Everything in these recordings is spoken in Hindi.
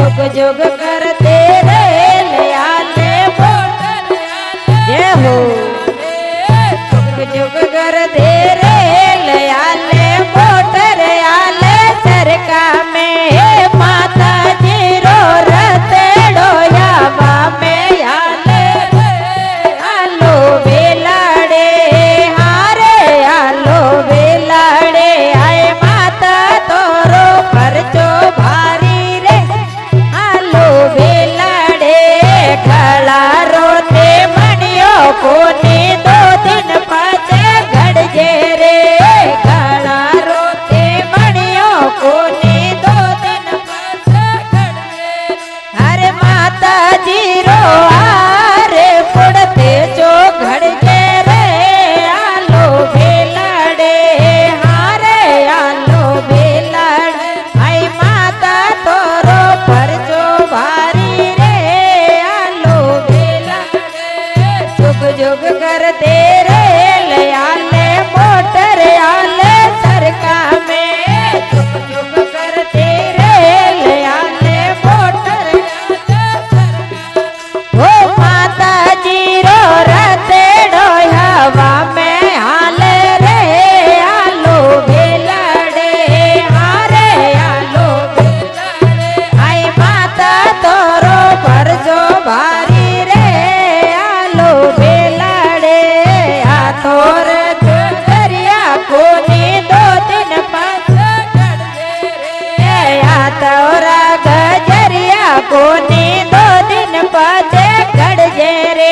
जुग जुग करते रे लयाले मोटर जय हो जुग जुग करते रे लयाले मोटर आले सरका में माता जी रो रते डोया में आले आलो बेलाड़े हारे आलो बेलाड़े आए माता तोरो परचो भारी रे आलो बेलाड़े खड़ा रोते मणियो कोने दो दिन पाचे घड़जे रे खड़ा रोते मणियो कोने दो दिन पाचे घड़जे हरे माता जी रो आरे पुड़ते जो घड़जे रे आलो बेलाड़े हारे आलो बेलाड़े आई माता तोरो परचो भारी रे आलो बेलाड़े जुग जुग करते रे लयाले मोटर आले सरका में जुग जुग करते रे लयाले मोटर ओ माता जी रो रते डोहवा में हाले रे आलो बेलाड़े हारे आलो बेलाड़े आई माता तोरो परजो भारी रे आलो बेलाड़े आ तोर दरिया कोनी दो दिन पास गड़जे रे आ तोरा गजरिया कोनी दो दिन पाछे गड़जे रे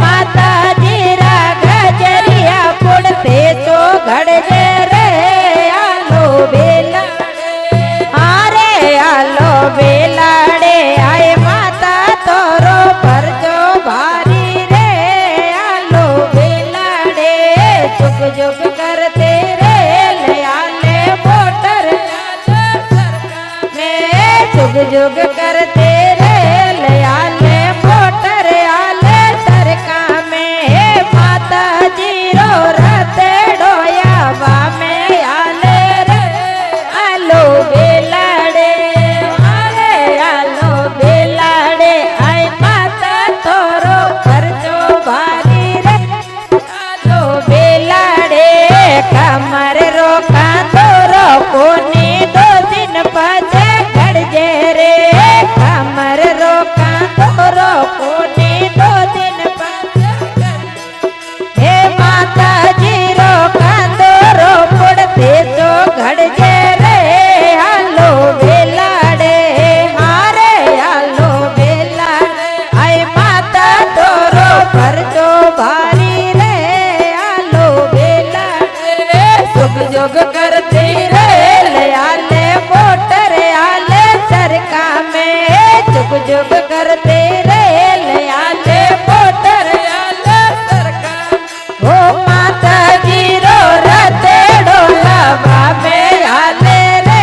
माता जी रा गजरिया पुड़ते तो गड़जे रे आलो बेलाड़े हारे आलो बेलाड़े आए माता तोरो परजो भारी रे आलो बेलाड़े जुग जुग करते रे लयाले मोटर में जुग जुग करते रे लयाले मोटर आले सरका में माता जी रो रते डोया में आले रे आलो बेलाड़े आले आलो बेलाड़े आई माता तोरो परचो भारी रे आलो बेलाड़े कमर रो कांदोरो कोने दो दिन पाछे घड़जे रे कमर रो कांदोरो कोने दो दिन पाछे हे माता जी रो कांदोरो पुड़ते तो घड़जे रे आलो बेलाड़े हारे आलो बेलाड़े आई माता तोरो परचो भारी रे आलो बेलाड़े जुग जुग करते रे लयाले मोटर आले सरका में जुग जुग करते रे लयाले मोटर आले सरका ओ माता जी रो रते डोहवा में आले रे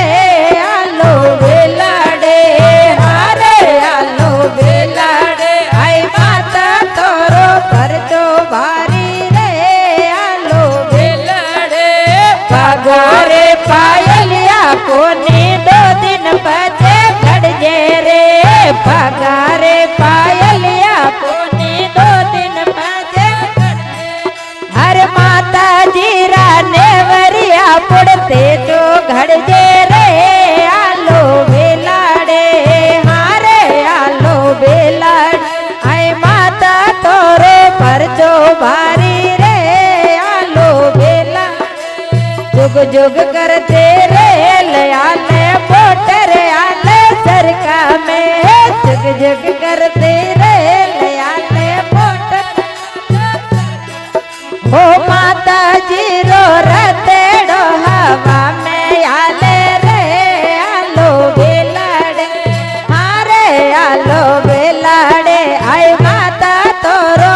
आलो बेलाड़े हारे आलो बेलाड़े आई माता तोरो परचो भारी रे आलो बेलाड़े पगोरे पायलिया कोने दो दिन बचे घड़जे रे पगारे पायलिया कोने दो दिन बचे हर माता जी रा नेवरिया पुड़ते जो घड़जे रे आलो बेलाड़े हारे आलो बेलाड़े आई माता तोरो परचो भारी रे आलो बेलाड़े जुग जुग करते रे लयाले मोटर आले सरका में जुग जुग करते रे लयाले मोटर ओ माता जी रो रते डोहवा में आले रे आलो बेलाड़े हारे आलो बेलाड़े आई माता तोरो